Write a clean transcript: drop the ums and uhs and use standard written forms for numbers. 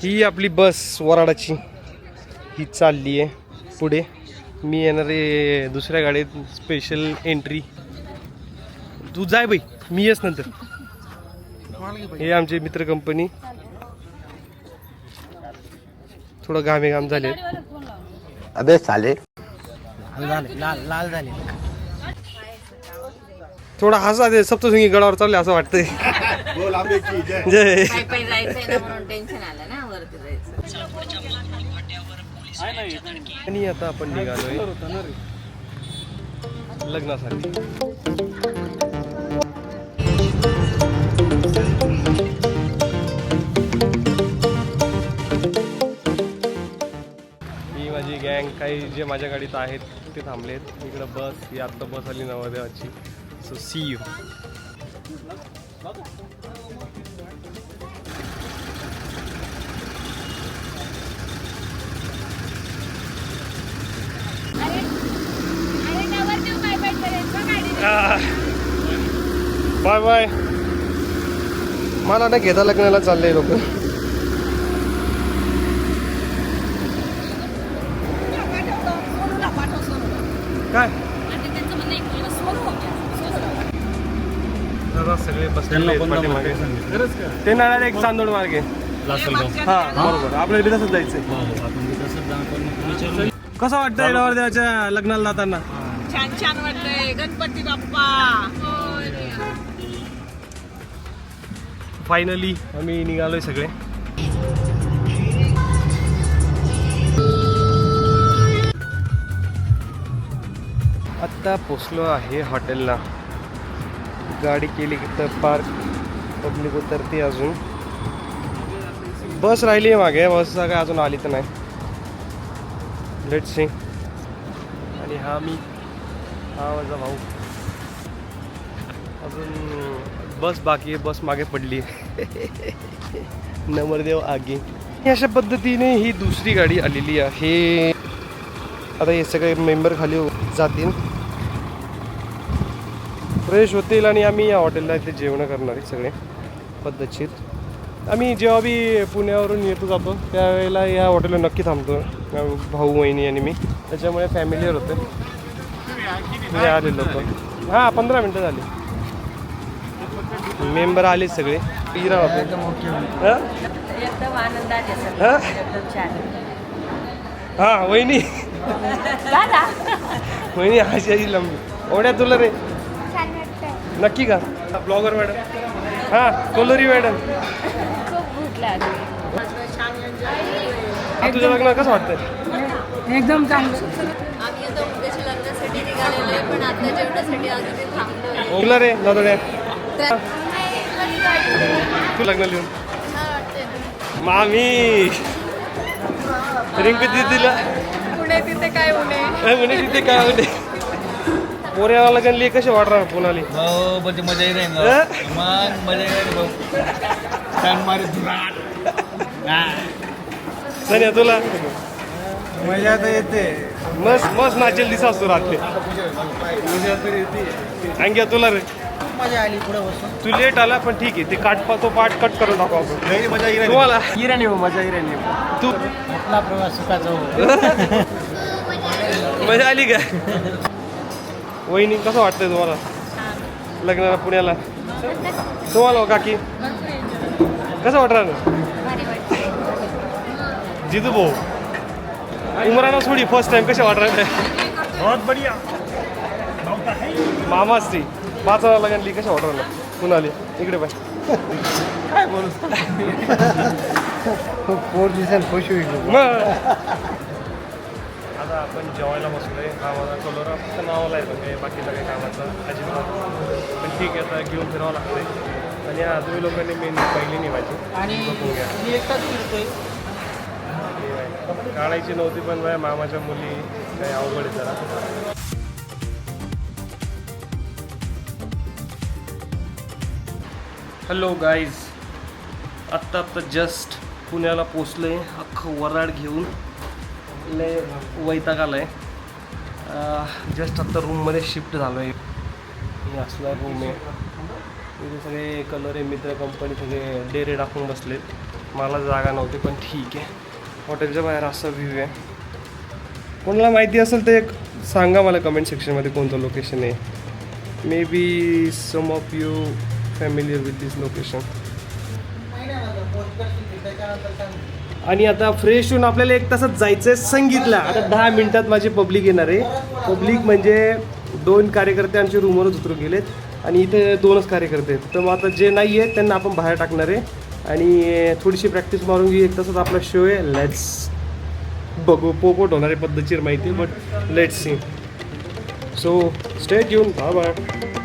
ही आपली बस वराडाची ही चालली आहे पुढे. मी येणार आहे दुसऱ्या गाडीत, स्पेशल एंट्री. तू जाय बाई, मी येस नंतर. हे आमचे मित्र कंपनी थोडं घामे घाम झाले. अबे साले लाल झाले. थोडा हसा दे, सप्तशृंगी गडावर चालले असं वाटतंय. जय. आणि आता आपण निघालोय लग्नासाठी. ही माझी गँग, काही जे माझ्या गाडीत आहेत ते थांबलेत. इकडं बस, ही आत्ता बस आली नवदेवाची. So see you. Bye bye. मला ना घेता लग्नाला चाललंय लोक. काय सगळे बसलेले पाठीमागे. ते नाणार एक चांदोड मार्गे. हा बरोबर, आपल्याला बिदासच जायचंय. कसं वाटतंय नवरदेवाच्या लग्नाला जाताना? छान छान वाटतंय. गणपती बाप्पा. फायनली आम्ही निघालोय सगळे. आत्ता पोचलो आहे हॉटेलला. गाडी केली तर पार्क, पब्लिक उतरते. अजून बस राहिली आहे मागे, बस काय अजून आली तर नाही. Let's see. आणि हा माझा भाऊ. अजून बस बाकी आहे, बस मागे पडली. नवरदेव आगे. अशा पद्धतीने ही दुसरी गाडी आलेली आहे. आता हे सगळे मेंबर खाली जातील, फ्रेश होतील आणि आम्ही या हॉटेलला इथे जेवण करणार आहे सगळे पद्धतशीर. आम्ही जेव्हा बी पुण्यावरून येतो जातो त्यावेळेला या हॉटेलला नक्की थांबतो, भाऊ वहिनी आणि मी. त्याच्यामुळे फॅमिलीवर होतं. हे आले लोक. हां 15 मिनटं झाली. मेंबर आले सगळे. पिरा होते. हां वहिनी. वहिनी अशी लंबी. ओढ्या तुला रे नक्की का? Blogger madam. हां कोलोरी मॅडम. तुझं लग्न कसं वाटतंय? एकदम चांगलं. आम्ही आता उद्याच्या लग्नासाठी निघालेलो आहे, पण आता जेवणासाठी अजून ते थांबलोय. ओला रे नदोड्या. तू लग्न लिहून मामी रिंकू दिदीला पुणे तिथे काय म्हणे तिथे काय म्हणे पोऱ्याला लग्न लिहि कसे वाटणार पुण्याली. हो म्हणजे मजा येईल मग. मजा येईल सन्या तुला मजा तर येते. मस्त मस्त नाचेल दिसा असतो रात्री. अंग्या तुला रे मजा आली पुढे बसून. तू लेट आला पण ठीक आहे. ते तो पार्ट कट करून टाकू आपण. मजा येईल. तुम्हाला इराणी मजा इराणी. तू आपला प्रवास सुखाचा हो. मजा आली का? वहिनी कसं वाटतंय तुम्हाला लग्नाला पुण्याला? तुम्हाला काकी कसं वाटणार? जिजू भाऊ उमराना सोडी फर्स्ट टाइम कसे वाटणार? बहुत बढिया. मामा असते 5 वेळा लग्नली कशा वाटणार पुण्याली? इकडे पाय काय बोलू. 4 दिवसांनी खुश होईल. आता आपण जेवायला बसलोय. हा माझा कलोरा फक्त नावाला आहे, म्हणजे बाकीचं काही कामाचं अजिबात. पण ठीक आहे, आता घेऊन फिरावं लागतंय. आणि हा तुम्ही लोकांनी मेन पहिली निघायची आणि बघून घ्या. मी एकटाच फिरतोय. काढायची नव्हती पण माझ्या मामाच्या मुली काही अवघड आहे जरा. हॅलो गाईज, आत्ता जस्ट पुण्याला पोचलो आहे. अख्खं वराड घेऊन लय वैताग आला आहे. जस्ट आत्ता रूममध्ये शिफ्ट झालो आहे. हे असला रूम आहे. इथे सगळे कलर आहे, मित्र कंपनी सगळे डेरे टाकून बसलेत. मला जागा नव्हती पण ठीक आहे. हॉटेलच्या बाहेर असा व्ह्यू आहे. कोणाला माहिती असेल तर एक सांगा मला कमेंट सेक्शनमध्ये कोणतं लोकेशन आहे. May be some of you familiar with this location. आणि आता फ्रेश होऊन आपल्याला 1 तासात जायचं आहे संगीतला. आता 10 मिनिटात माझी पब्लिक येणार आहे. पब्लिक म्हणजे 2 कार्यकर्ते आमच्या रूमवरच उतरून गेलेत आणि इथे 2च कार्यकर्ते आहेत. तर मग आता जे नाही आहेत त्यांना आपण बाहेर टाकणार आहे आणि थोडीशी प्रॅक्टिस मारून घेऊ. 1 तासात आपला शो आहे. लेट्स बघू. पोपट होणार आहे पद्धतशीर माहिती but let's see. So stay tune. Bye bye.